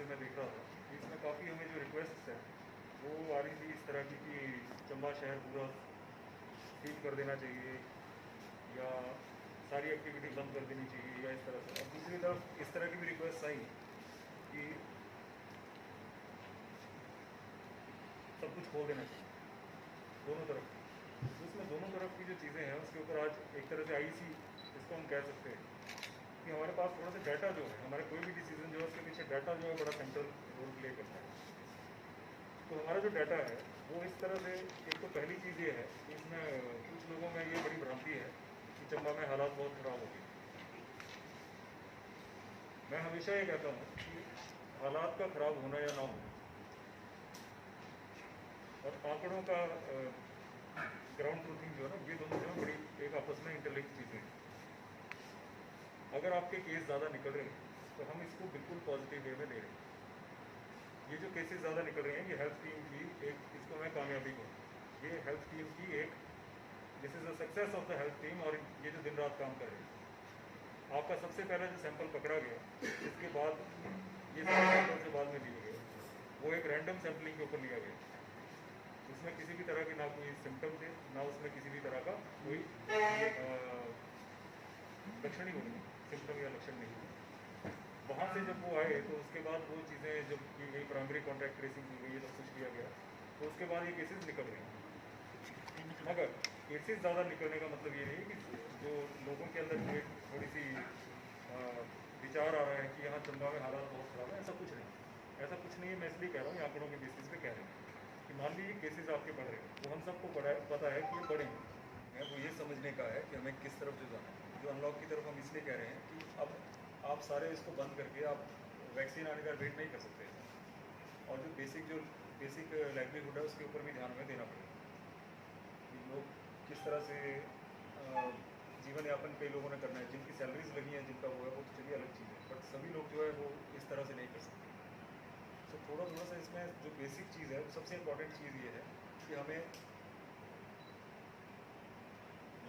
से मैं देख रहा था कि इसमें काफ़ी हमें जो रिक्वेस्ट है वो आ रही थी इस तरह की कि चंबा शहर पूरा सील कर देना चाहिए या सारी एक्टिविटी बंद कर देनी चाहिए या इस तरह से। और दूसरी तरफ इस तरह की भी रिक्वेस्ट आई कि सब कुछ खोल देना चाहिए, दोनों तरफ। तो इसमें दोनों तरफ की जो चीज़ें हैं उसके ऊपर आज एक तरह से आईसी इसको हम कह सकते हैं कि हमारे पास थोड़ा सा डाटा जो है, हमारे कोई भी डिसीजन जो है उसके पीछे डाटा जो है बड़ा सेंट्रल रोल प्ले करता है। तो हमारा जो डाटा है वो इस तरह से, एक तो पहली चीज़ ये है कि इसमें कुछ लोगों में ये बड़ी भ्रांति है कि चंबा में हालात बहुत ख़राब हो गए। मैं हमेशा ये कहता हूँ कि हालात का ख़राब होना या ना होना और आंकड़ों का ग्राउंड ट्रूथिंग जो है ना, ये दोनों जो है बड़ी एक आपस में इंटरलिंक चीज़ें हैं। अगर आपके केस ज़्यादा निकल रहे हैं तो हम इसको बिल्कुल पॉजिटिव वे में ले रहे हैं। ये जो केसेस ज़्यादा निकल रहे हैं ये हेल्थ टीम की एक, इसको मैं कामयाबी कहूँ, ये हेल्थ टीम की एक, this is the success of the health team. और ये जो दिन रात काम कर रहे हैं, आपका सबसे पहला जो सैंपल पकड़ा गया, इसके बाद ये सारे सैंपल से बाद में लिए गए, वो एक रैंडम सैम्पलिंग के ऊपर लिया गया, उसमें किसी भी तरह के ना कोई सिम्टम थे, ना उसमें किसी भी तरह का कोई लक्षण ही नहीं, सिम्टम या लक्षण नहीं हुए। वहाँ से जब वो आए तो उसके बाद वो चीज़ें जब की गई, प्राइमरी कॉन्टैक्ट ट्रेसिंग की गई, ये सब कुछ किया गया, तो उसके बाद ये केसेस निकल रहे हैं। मगर केसेस ज़्यादा निकलने का मतलब ये नहीं कि जो लोगों के अंदर जो एक थोड़ी सी विचार आ रहा है कि यहाँ चंबा में हालात बहुत ख़राब है, ऐसा कुछ नहीं, ऐसा कुछ नहीं है। मैं इसलिए कह रहा हूँ, ये आंकड़ों के बेसिस पे कह रहे हैं कि मान लीजिए केसेस आपके बढ़ रहे हैं, तो हम सबको पता है कि ये बढ़ेंगे। वो ये समझने का है कि हमें किस तरफ जो जाना है। जो अनलॉक की तरफ हम इसलिए कह रहे हैं कि अब आप सारे इसको बंद करके आप वैक्सीन आने का वेट नहीं कर सकते, और जो बेसिक लाइवलीहुड है उसके ऊपर भी ध्यान हमें देना पड़ेगा कि लोग किस तरह से जीवन यापन कई लोगों ने करना है, जिनकी सैलरीज लगी हैं, जिनका वो है, वो तो चलिए अलग चीज़ है, बट सभी लोग जो है वो इस तरह से नहीं कर सकते। तो थोड़ा सा इसमें जो बेसिक चीज़ है, सबसे इम्पॉर्टेंट चीज़ ये है कि हमें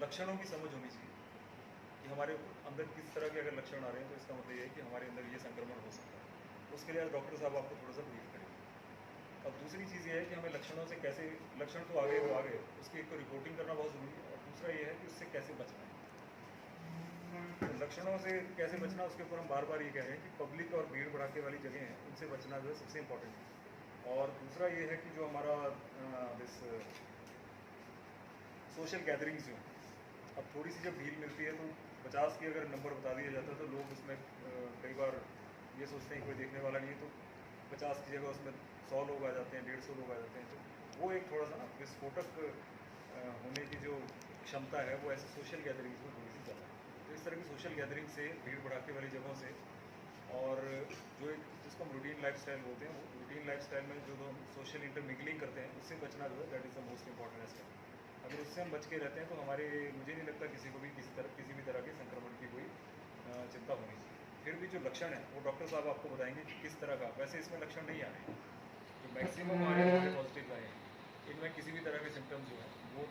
लक्षणों की समझ होनी चाहिए कि हमारे अंदर किस तरह के अगर लक्षण आ रहे हैं तो इसका मतलब ये है कि हमारे अंदर ये संक्रमण हो सकता है। उसके लिए डॉक्टर साहब आपको थोड़ा सा ब्रीफ करेंगे। और दूसरी चीज़ ये है कि हमें लक्षणों से कैसे, लक्षण तो आ गए, उसकी एक तो रिपोर्टिंग करना बहुत ज़रूरी है, और दूसरा ये है कि उससे कैसे बचना है। तो लक्षणों से कैसे बचना, उसके ऊपर हम बार बार ये कह रहे हैं कि पब्लिक और भीड़ भड़ाके वाली जगह हैं उनसे बचना जो है सबसे इम्पोर्टेंट है। और दूसरा ये है कि जो हमारा दिस सोशल गैदरिंग्स जो, अब थोड़ी सी जब ढील मिलती है तो 50 की अगर नंबर बता दिया जाता है तो लोग उसमें कई बार ये सोचते हैं कोई देखने वाला नहीं है, तो 50 की जगह उसमें 100 लोग आ जाते हैं, 150 लोग आ जाते हैं। तो वो एक थोड़ा सा ना विस्फोटक होने की जो क्षमता है वो ऐसे सोशल गैदरिंग्स में थोड़ी सी ज़्यादा है। तो इस तरह की सोशल गैदरिंग से, भीड़ भड़ाके वाली जगहों से, और जो एक जिसको हम रूटीन लाइफस्टाइल बोलते हैं, वो रूटीन लाइफस्टाइल में जो हम सोशल इंटरमिंगलिंग करते हैं उससे बचना जो है that is the most important aspect. अगर उससे हम बच के रहते हैं तो हमारे, मुझे नहीं लगता किसी को भी किसी भी तरह के संक्रमण की कोई चिंता होनी चाहिए। फिर भी जो लक्षण है वो डॉक्टर साहब आपको बताएंगे कि किस तरह का, वैसे इसमें लक्षण नहीं आ रहे हैं, जो मैक्सिमम आए हैं पॉजिटिव आए हैं, इनमें किसी भी तरह के सिम्टम्स जो हैं वो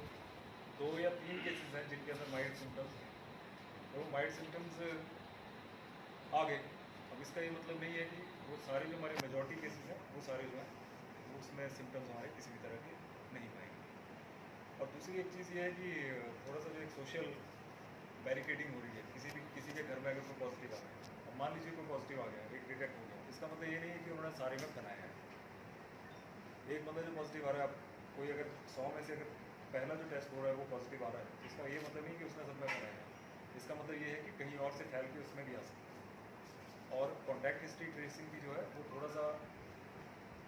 2 या 3 केसेस हैं जिनके अंदर माइल्ड सिम्टम्स हैं। तो माइल्ड सिम्टम्स आ गए, अब इसका ये मतलब नहीं है कि वो सारे जो हमारे मेजॉरिटी केसेस हैं वो सारे जो हैं उसमें सिम्टम्स हमारे किसी भी तरह के नहीं पाएंगे। और दूसरी एक चीज़ ये है कि थोड़ा सा जो एक सोशल बैरिकेडिंग हो रही है, किसी के घर में अगर कोई पॉजिटिव आ रहा है, अब मान लीजिए कोई पॉजिटिव आ गया, एक डिटेक्ट हो गया, इसका मतलब ये नहीं है कि उन्होंने सारे में बनाया है। एक बंदा जो पॉजिटिव आ रहा है, कोई अगर 100 में से अगर पहला जो टेस्ट हो रहा है वो पॉजिटिव आ रहा है, तो इसका ये मतलब नहीं कि उसने सब में बनाया है। इसका मतलब ये है कि कहीं और से फैल के उसमें भी आ सकता है। और कॉन्टैक्ट हिस्ट्री ट्रेसिंग की जो है वो थोड़ा सा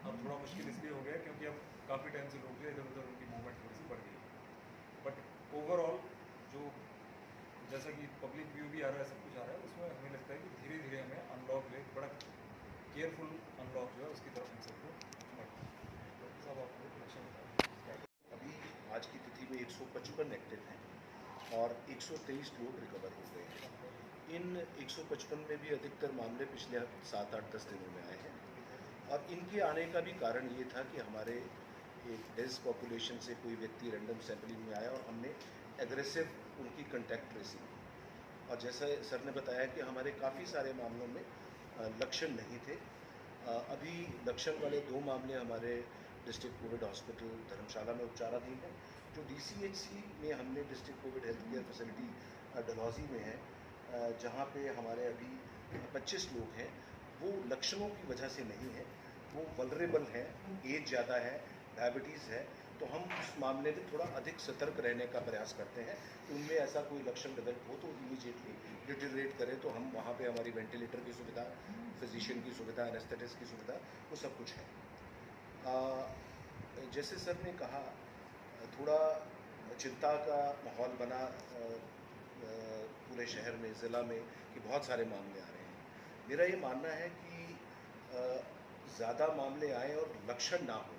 अब थोड़ा मुश्किल इसलिए हो गया क्योंकि अब काफ़ी टाइम से लोग जो इधर उधर उनकी मूवमेंट थोड़ी सी बढ़ गई है। बट ओवरऑल जो जैसा कि पब्लिक व्यू भी आ रहा है, सब कुछ आ रहा है, उसमें हमें लगता है कि धीरे धीरे हमें अनलॉक ले, बड़ा केयरफुल अनलॉक जो है उसकी तरफ हम सबको बढ़ना है। डॉक्टर साहब आपको लक्षण बताएं। अभी आज की तिथि में 155 एक्टिव हैं और 123 लोग रिकवर हो गए हैं। इन 155 में भी अधिकतर मामले पिछले 7-8-10 दिनों में आए हैं, और इनके आने का भी कारण ये था कि हमारे एक डेंस पॉपुलेशन से कोई व्यक्ति रैंडम सैंपलिंग में आया और हमने एग्रेसिव उनकी कंटैक्ट ट्रेसिंग की। और जैसा सर ने बताया कि हमारे काफ़ी सारे मामलों में लक्षण नहीं थे, अभी लक्षण वाले 2 मामले हमारे डिस्ट्रिक्ट कोविड हॉस्पिटल धर्मशाला में उपचाराधीन हैं। जो DCHC में हमने district Covid health care facility Dalhousie में है, जहाँ पे हमारे अभी 25 लोग हैं, वो लक्षणों की वजह से नहीं है, वो वल्नरेबल हैं, एज ज़्यादा है, डायबिटीज़ है, तो हम उस मामले में थोड़ा अधिक सतर्क रहने का प्रयास करते हैं। उनमें ऐसा कोई लक्षण डेवलप हो तो इमीडिएटली डिटेरिएट करें तो हम वहाँ पे हमारी वेंटिलेटर की सुविधा, फिजिशियन की सुविधा, एनेस्थेटिस्ट की सुविधा, वो सब कुछ है। जैसे सर ने कहा, थोड़ा चिंता का माहौल बना पूरे शहर में, ज़िला में, कि बहुत सारे मामले आ रहे हैं। मेरा ये मानना है कि ज़्यादा मामले आए और लक्षण ना हो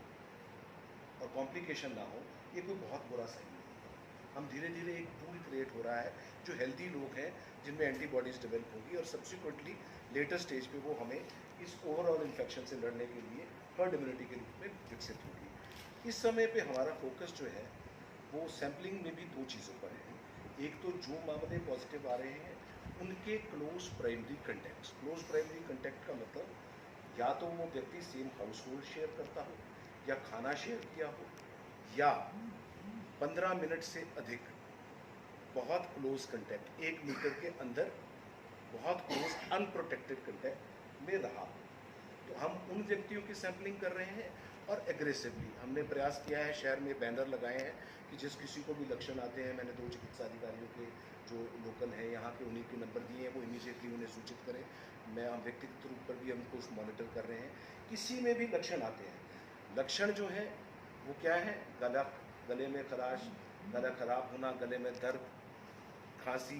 और कॉम्प्लिकेशन ना हो, ये कोई बहुत बुरा साइन नहीं है। हम धीरे धीरे एक पूल क्रिएट हो रहा है, जो हेल्दी लोग हैं जिनमें एंटीबॉडीज़ डेवलप होगी और सब्सिक्वेंटली लेटर स्टेज पे वो हमें इस ओवरऑल इन्फेक्शन से लड़ने के लिए हर्ड इम्यूनिटी के रूप में विकसित होगी। इस समय पे हमारा फोकस जो है वो सैम्पलिंग में भी 2 चीज़ों पर है। एक तो जो मामले पॉजिटिव आ रहे हैं उनके close primary contacts. Close primary contact का मतलब या तो वो व्यक्ति सेम हाउस होल्ड शेयर करता हो, या खाना शेयर किया हो, या 15 मिनट से अधिक बहुत क्लोज कंटैक्ट, 1 मीटर के अंदर बहुत क्लोज अनप्रोटेक्टेड कंटैक्ट में रहा। तो हम उन व्यक्तियों की सैम्पलिंग कर रहे हैं और एग्रेसिवली हमने प्रयास किया है, शहर में बैनर लगाए हैं कि जिस किसी को भी लक्षण आते हैं, मैंने 2 चिकित्सा अधिकारियों के जो लोकल हैं यहाँ के, उन्हीं के नंबर दिए हैं, वो इमीडिएटली उन्हें सूचित करें। मैं व्यक्तिगत रूप पर भी हम उसको मॉनिटर कर रहे हैं। किसी में भी लक्षण आते हैं, लक्षण जो है वो क्या है, गले में खराश, गला खराब होना, गले में दर्द, खांसी,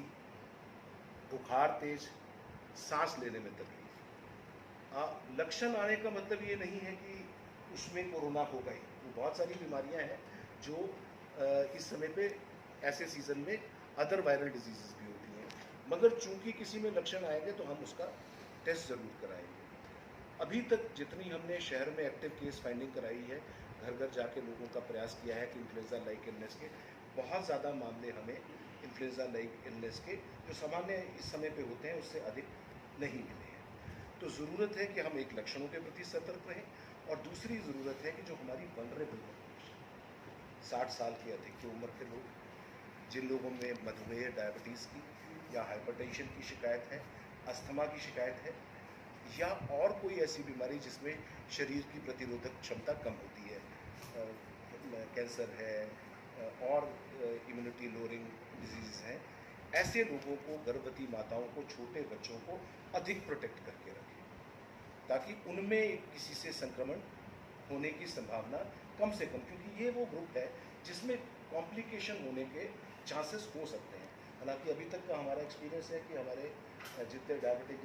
बुखार तेज, सांस लेने में तकलीफ। लक्षण आने का मतलब ये नहीं है कि उसमें कोरोना हो गई। वो बहुत सारी बीमारियां हैं जो इस समय पे ऐसे सीजन में अदर वायरल डिजीजेस भी होती हैं, मगर चूंकि किसी में लक्षण आएंगे तो हम उसका टेस्ट ज़रूर कराएंगे। अभी तक जितनी हमने शहर में एक्टिव केस फाइंडिंग कराई है, घर घर जाके लोगों का प्रयास किया है कि इन्फ्लुएंजा लाइक इलनेस के बहुत ज़्यादा मामले हमें इन्फ्लुएंजा लाइक इलनेस के जो सामान्य इस समय पे होते हैं उससे अधिक नहीं मिले हैं। तो ज़रूरत है कि हम एक लक्षणों के प्रति सतर्क रहें, और दूसरी ज़रूरत है कि जो हमारी वल्नरेबल पॉपुलेशन, 60 साल की अधिक की उम्र के लोग, जिन लोगों में मधुमेह, डायबिटीज़ की या हाइपरटेंशन की शिकायत है, अस्थमा की शिकायत है, या और कोई ऐसी बीमारी जिसमें शरीर की प्रतिरोधक क्षमता कम होती है, कैंसर है और इम्यूनिटी लोअरिंग डिजीज़ हैं, ऐसे लोगों को, गर्भवती माताओं को, छोटे बच्चों को अधिक प्रोटेक्ट करके रखें, ताकि उनमें किसी से संक्रमण होने की संभावना कम से कम, क्योंकि ये वो ग्रुप है जिसमें कॉम्प्लिकेशन होने के चांसेस हो सकते हैं। हालांकि अभी तक का हमारा एक्सपीरियंस है कि हमारे जितने डायबिटिक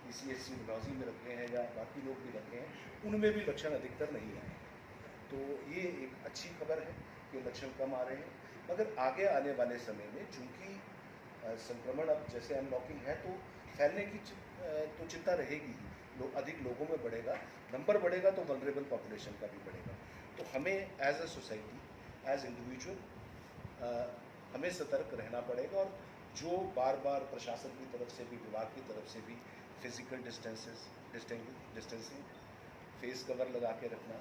DCHC डलहौजी में रखे हैं या बाकी लोग भी रखे हैं, उनमें भी लक्षण अधिकतर नहीं आए। तो ये एक अच्छी खबर है कि लक्षण कम आ रहे हैं, मगर आगे आने वाले समय में चूँकि संक्रमण अब जैसे अनलॉकिंग है तो फैलने की तो चिंता रहेगी ही, अधिक लोगों में बढ़ेगा, नंबर बढ़ेगा तो वल्नरेबल पॉपुलेशन का भी बढ़ेगा। तो हमें as a society, as individual हमें सतर्क रहना पड़ेगा, और जो बार बार प्रशासन की तरफ से भी, विभाग की तरफ से भी फिजिकल डिस्टेंसिंग, फेस कवर लगा के रखना,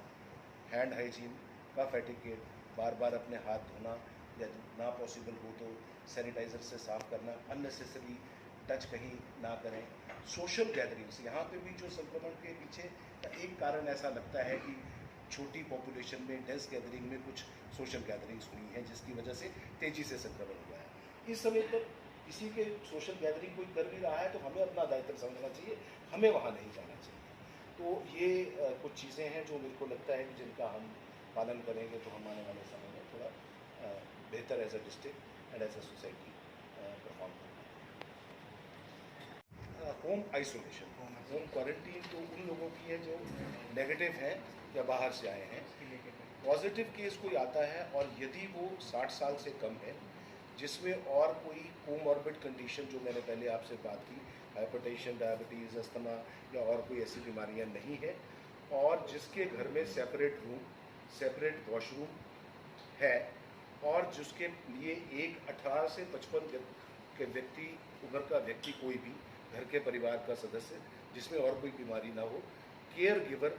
हैंड हाइजीन, कफ एटिकेट, बार बार अपने हाथ धोना, या ना पॉसिबल हो तो सैनिटाइज़र से साफ़ करना, अननेसेसरी टच कहीं ना करें, सोशल गैदरिंग्स। यहाँ पे भी जो संक्रमण के पीछे एक कारण ऐसा लगता है कि छोटी पॉपुलेशन में, डेंस गैदरिंग में कुछ सोशल गैदरिंग्स हुई हैं जिसकी वजह से तेज़ी से संक्रमण हुआ है। इस समय पर किसी के सोशल गैदरिंग कोई कर भी रहा है तो हमें अपना दायित्व समझना चाहिए, हमें वहाँ नहीं जाना चाहिए। तो ये कुछ चीज़ें हैं जो मेरे को लगता है कि जिनका हम पालन करेंगे तो हम आने वाले समय में थोड़ा बेहतर as a district and as a society perform करेंगे। होम आइसोलेशन, होम क्वारंटीन तो उन लोगों की है जो नेगेटिव हैं या बाहर से आए हैं। पॉजिटिव केस कोई आता है और यदि वो 60 साल से कम है, जिसमें और कोई कोमॉर्बिड कंडीशन जो मैंने पहले आपसे बात की, हाइपरटेंशन, डायबिटीज़, अस्थमा या और कोई ऐसी बीमारियां नहीं है, और जिसके घर में सेपरेट रूम, सेपरेट वॉशरूम है, और जिसके लिए एक 18 से 55 के उम्र का व्यक्ति, कोई भी घर के परिवार का सदस्य जिसमें और कोई बीमारी ना हो, केयर गिवर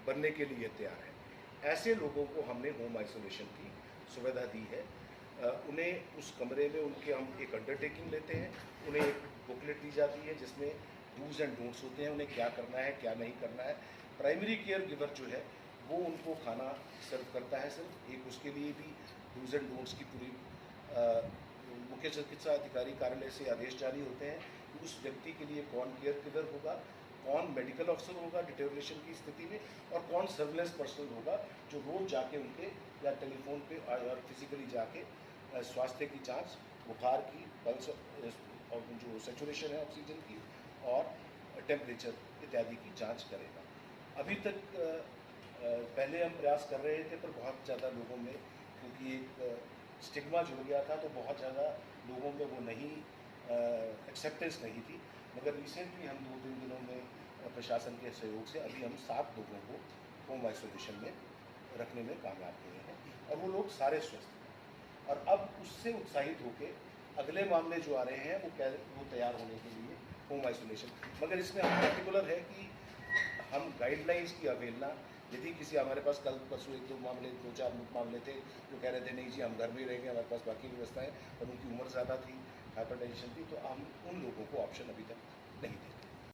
बनने के लिए तैयार है। ऐसे लोगों को हमने होम आइसोलेशन की सुविधा दी है। उन्हें उस कमरे में उनके हम एक अंडरटेकिंग लेते हैं, उन्हें एक बुकलेट दी जाती है जिसमें डूज एंड डोंट्स होते हैं, उन्हें क्या करना है क्या नहीं करना है। प्राइमरी केयर गिवर जो है वो उनको खाना सर्व करता है, सिर्फ एक उसके लिए भी डूज एंड डोंट्स की पूरी मुख्य चिकित्सा अधिकारी कार्यालय से आदेश जारी होते हैं कि उस व्यक्ति के लिए कौन केयर गिवर होगा, कौन मेडिकल ऑफिसर होगा डिटेरियोरेशन की स्थिति में, और कौन सर्विलेंस पर्सन होगा जो रोज जाके उनके या टेलीफोन पे और फिजिकली जाके स्वास्थ्य की जांच, बुखार की, पल्स और जो सेचुरेशन है ऑक्सीजन की और टेम्परेचर इत्यादि की जांच करेगा। अभी तक पहले हम प्रयास कर रहे थे पर बहुत ज़्यादा लोगों में, क्योंकि एक स्टिग्मा जुड़ गया था तो बहुत ज़्यादा लोगों में वो नहीं एक्सेप्टेंस नहीं थी। मगर रिसेंटली हम 2-3 दिनों में प्रशासन के सहयोग से अभी हम 7 लोगों को होम आइसोलेशन में रखने में कामयाब हुए हैं और वो लोग सारे स्वस्थ हैं। और अब उससे उत्साहित होकर अगले मामले जो आ रहे हैं वो तैयार होने के लिए होम आइसोलेशन। मगर इसमें हम पर्टिकुलर है कि हम गाइडलाइंस की अवहेलना, यदि किसी हमारे पास कल परसों 1-2 मामले 2-4 मामले थे जो कह रहे थे नहीं जी हम घर में ही रहेंगे, हमारे पास बाकी व्यवस्थाएं, और उनकी उम्र ज़्यादा थी, हाइपरटेंशन थी, तो हम उन लोगों को ऑप्शन अभी तक नहीं देते।